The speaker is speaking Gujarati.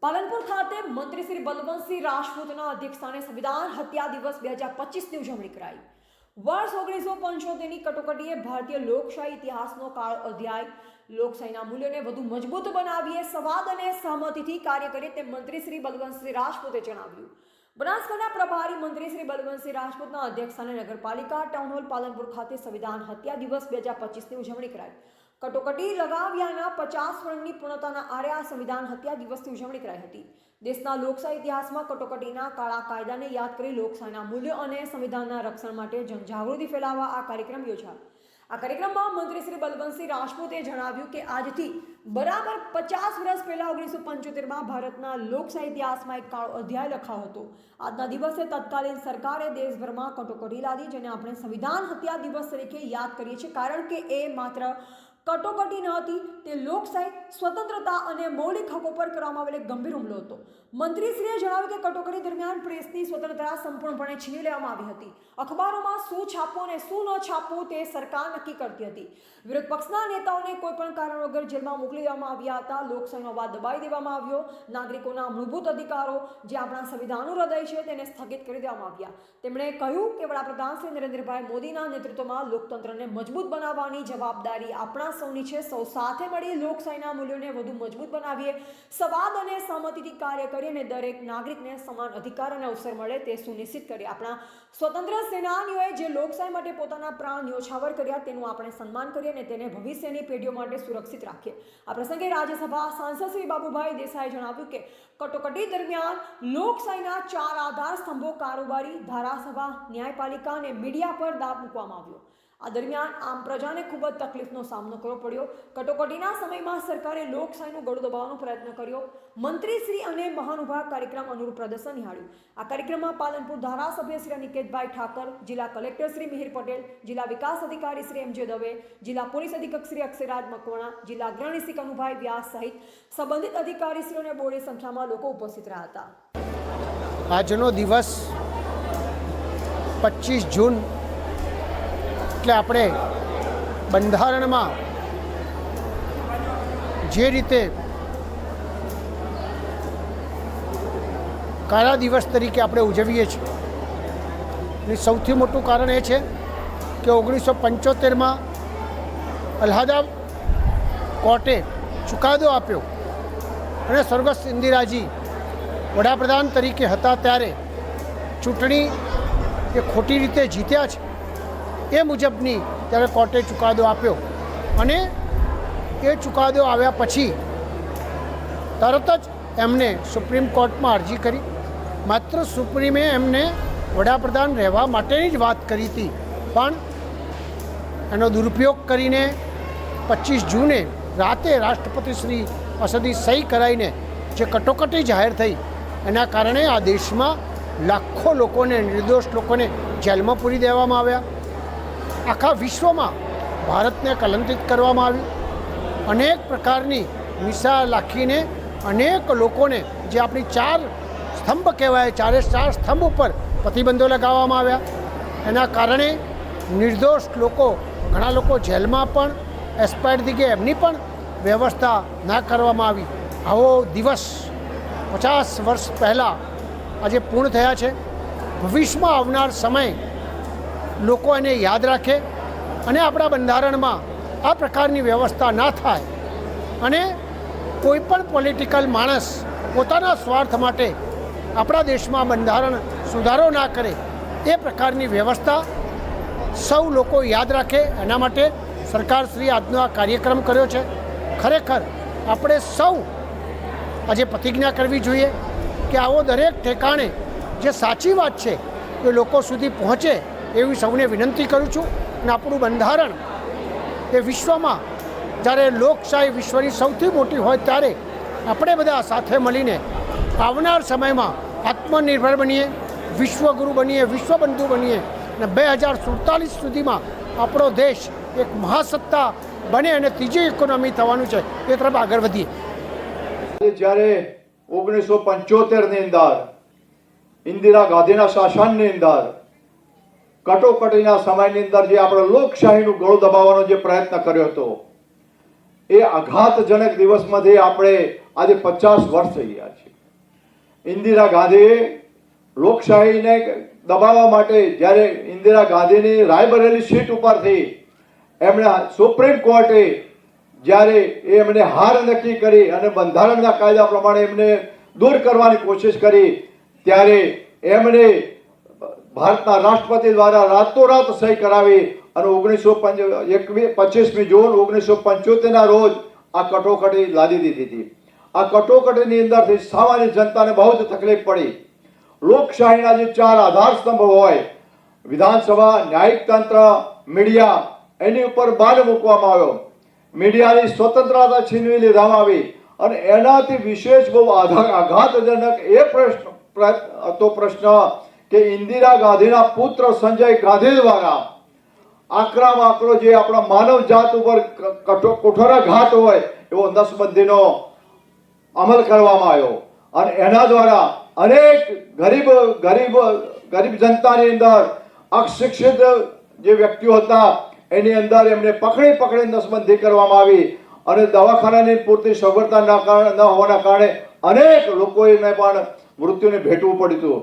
પાલનપુર ખાતે મંત્રી શ્રી બલવંતસિંહ રાજપૂતના અધ્યક્ષસ્થાને સંવિધાન હત્યા દિવસ 2025ની ઉજવણી કરાઈ। વર્ષ 1975ની કટોકટીએ ભારતીય લોકશાહી ઇતિહાસનો કાળ અધ્યાય લોકશાહીના મૂલ્યોને વધુ મજબૂત બનાવીએ સંવાદ અને સહમતિથી કાર્ય કરીએ તેમ મંત્રી શ્રી બલવંતસિંહ રાજપૂતે જણાવ્યું। બનાસકાંઠા પ્રભારી મંત્રી શ્રી બલવંતસિંહ રાજપૂતના અધ્યક્ષસ્થાને નગરપાલિકા ટાઉન હોલ પાલનપુર ખાતે સંવિધાન હત્યા દિવસ 2025ની ઉજવણી કરાઈ। કટોકટી લગાવ્યાના 50 વર્ષની પૂર્ણતાના આરે આ સંવિધાન હત્યા દિવસની ઉજવણી કરાઈ હતી। દેશના લોકશાહી ઇતિહાસમાં કટોકટીના કાળા કાયદાને યાદ કરી લોકશાહીના મૂલ્યો અને સંવિધાનના રક્ષણ માટે જનજાગૃતિ ફેલાવવા આ કાર્યક્રમ યોજાયો। આ કાર્યક્રમમાં મંત્રી શ્રી બલવંતસિંહ રાજપૂતે જણાવ્યું કે આજથી બરાબર 50 વર્ષ પહેલા 1975માં ભારતના લોકશાહી ઇતિહાસમાં એક કાળો અધ્યાય લખાયો હતો। આજના દિવસે તત્કાલીન સરકારે દેશભરમાં કટોકટી લાદી, જેને આપણે સંવિધાન હત્યા દિવસ તરીકે યાદ કરીએ છીએ, કારણ કે એ માત્ર કટોકટી ન હતી, તે લોકશાહી, સ્વતંત્રતા અને મૌલિક હકો પર કરવામાં આવેલ એક ગંભીર હુમલો હતો। મંત્રીશ્રીએ જણાવ્યું કે કટોકટી દરમિયાન પ્રેસની સ્વતંત્રતા સંપૂર્ણપણે છીનવી લેવામાં આવી હતી। અખબારોમાં શું છાપવું અને શું ન છાપવું તે સરકાર નક્કી કરતી હતી। વિરોધ પક્ષના નેતાઓને કોઈપણ કારણ વગર જેલમાં મોકલી દેવામાં આવ્યા હતા। લોકશાહીનો અવાજ દબાવી દેવામાં આવ્યો। નાગરિકોના મૂળભૂત અધિકારો, જે આપણા સંવિધાનનું હૃદય છે, તેને સ્થગિત કરી દેવામાં આવ્યા। તેમણે કહ્યું કે વડાપ્રધાન શ્રી નરેન્દ્રભાઈ મોદીના નેતૃત્વમાં લોકતંત્રને મજબૂત બનાવવાની જવાબદારી આપણા સૌની છે। સૌ સાથે મળી લોકશાહીના મૂલ્યોને વધુ મજબૂત બનાવીએ, સંવાદ અને સહમતિથી કાર્ય કરીએ અને દરેક નાગરિકને સમાન અધિકાર અને અવસર મળે તે સુનિશ્ચિત કરીએ। આપણા સ્વતંત્ર સેનાનીઓએ જે લોકશાહી માટે પોતાના પ્રાણ ન્યોછાવર કર્યા, તેનું આપણે સન્માન કરીએ અને તેને ભવિષ્યની પેઢીઓ માટે સુરક્ષિત રાખીએ। આ પ્રસંગે રાજ્યસભા સાંસદ શ્રી બાબુભાઈ દેસાઈએ જણાવ્યું કે કટોકટી દરમિયાન લોકશાહીના 4 આધાર સ્તંભો કારોબારી, ધારાસભા, ન્યાયપાલિકા અને મીડિયા પર દાબ મૂકવામાં આવ્યો। આ દરમિયાન આમ પ્રજાને ખૂબ જ તકલીફનો સામનો કરવો પડ્યો। કટોકટીના સમયમાં સરકારે લોકશાહીનું ગળું દબાવવાનો પ્રયત્ન કર્યો। મંત્રીશ્રી અને મહાનુભાવ કાર્યક્રમ અનુરૂપ પ્રદર્શન નિહાળ્યું। આ કાર્યક્રમમાં પાલનપુર ધારાસભ્ય શ્રી અનિકેતભાઈ ઠાકર, જિલ્લા કલેક્ટર શ્રી મિહિર પટેલ, જિલ્લા વિકાસ અધિકારી શ્રી એમ.જે. દવે, જિલ્લા પોલીસ અધિક્ષક શ્રી અક્ષયરાજ મકવાણા, જિલ્લા અગ્રણી શ્રી કનુભાઈ વ્યાસ સહિત સંબંધિત અધિકારીશ્રીઓને બોડી સંખ્યામાં લોકો ઉપસ્થિત રહ્યા હતા। આજનો દિવસ 25 જૂન એટલે આપણે બંધારણમાં જે રીતે કાળા દિવસ તરીકે આપણે ઉજવીએ છીએ, એનું સૌથી મોટું કારણ એ છે કે 1975માં અલ્હાબાદ કોર્ટે ચુકાદો આપ્યો અને સ્વર્ગસ્થ ઇન્દિરાજી વડાપ્રધાન તરીકે હતા ત્યારે ચૂંટણી એ ખોટી રીતે જીત્યા છે એ મુજબની ત્યારે કોર્ટે ચુકાદો આપ્યો અને એ ચુકાદો આવ્યા પછી તરત જ એમને સુપ્રીમ કોર્ટમાં અરજી કરી। માત્ર સુપ્રીમે એમને વડાપ્રધાન રહેવા માટેની જ વાત કરી હતી, પણ એનો દુરુપયોગ કરીને 25 જૂને રાતે રાષ્ટ્રપતિ શ્રી પાસેથી સહી કરાવીને જે કટોકટી જાહેર થઈ, એના કારણે આ દેશમાં લાખો લોકોને, નિર્દોષ લોકોને જેલમાં પૂરી દેવામાં આવ્યા। આખા વિશ્વમાં ભારતને કલંકિત કરવામાં આવ્યું। અનેક પ્રકારની નિશા લાખીને અનેક લોકોને, જે આપણી 4 સ્તંભ કહેવાય, 4 સ્તંભ ઉપર પ્રતિબંધો લગાવવામાં આવ્યા। એના કારણે નિર્દોષ લોકો, ઘણા લોકો જેલમાં પણ એક્સપાયર થઈ ગયા, એમની પણ વ્યવસ્થા ના કરવામાં આવી। આવો દિવસ 50 વર્ષ પહેલાં આજે પૂર્ણ થયા છે। ભવિષ્યમાં આવનાર સમય લોકો એને યાદ રાખે અને આપણા બંધારણમાં આ પ્રકારની વ્યવસ્થા ના થાય અને કોઈ પણ પોલિટિકલ માણસ પોતાના સ્વાર્થ માટે આપણા દેશમાં બંધારણ સુધારો ના કરે, એ પ્રકારની વ્યવસ્થા સૌ લોકો યાદ રાખે, એના માટે સરકારશ્રીએ આજનો આ કાર્યક્રમ કર્યો છે। ખરેખર આપણે સૌ આજે પ્રતિજ્ઞા કરવી જોઈએ કે આવો દરેક ઠેકાણે જે સાચી વાત છે એ લોકો સુધી પહોંચે એવી સૌને વિનંતી કરું છું। અને આપણું બંધારણ એ વિશ્વમાં, જ્યારે લોકશાહી વિશ્વની સૌથી મોટી હોય, ત્યારે આપણે બધા સાથે મળીને આવનાર સમયમાં આત્મનિર્ભર બનીએ, વિશ્વગુરુ બનીએ, વિશ્વબંધુ બનીએ અને 2047 સુધીમાં આપણો દેશ એક મહાસત્તા બને અને ત્રીજી ઇકોનોમી થવાનું છે, એ તરફ આગળ વધીએ। જ્યારે 1975ની અંદર ઇન્દિરા ગાંધીના શાસનની અંદર કટોકટીના સમયની અંદર જે આપણે લોકશાહીનું ગળું દબાવવાનો જે પ્રયત્ન કર્યો હતો, એ આઘાતજનક દિવસમાંથી આપણે આજે 50 વર્ષ થઈ ગયા છે। ઇન્દિરા ગાંધીએ લોકશાહીને દબાવવા માટે જ્યારે ઇન્દિરા ગાંધીની રાયબરેલી સીટ ઉપરથી એમણે સુપ્રીમ કોર્ટે જ્યારે એમણે હાર નક્કી કરી અને બંધારણના કાયદા પ્રમાણે એમને દૂર કરવાની કોશિશ કરી ત્યારે એમણે ભારતના રાષ્ટ્રપતિ દ્વારા રાતોરાત સહી કરાવી અને 25મી જૂન 1975ના રોજ આ કટોકટી લાદી દીધી હતી. આ કટોકટીની અંદરથી સામાન્ય જનતાને બહુ જ તકલીફ પડી. લોકશાહીના જે 4 આધાર સ્તંભ હોય, વિધાનસભા, ન્યાયિક તંત્ર, મીડિયા, એની ઉપર બાદ મૂકવામાં આવ્યો. મીડિયાની સ્વતંત્રતા છીનવી લેવામાં આવી અને એનાથી વિશેષ બહુ આઘાતજનક એ પ્રશ્ન કે ઇન્દિરા ગાંધીના પુત્ર સંજય ગાંધી દ્વારા આકરો જે આપણા માનવ જાત ઉપર કઠોરાઘાત હોય એવો નસબંધીનો અમલ કરવામાં આવ્યો અને એના દ્વારા અનેક ગરીબ જનતાની અંદર અશિક્ષિત જે વ્યક્તિઓ હતા એની અંદર એમને પકડી નસબંધી કરવામાં આવી અને દવાખાનાની પૂરતી સગવડતા ન હોવાના કારણે અનેક લોકોને પણ મૃત્યુને ભેટવું પડ્યું હતું.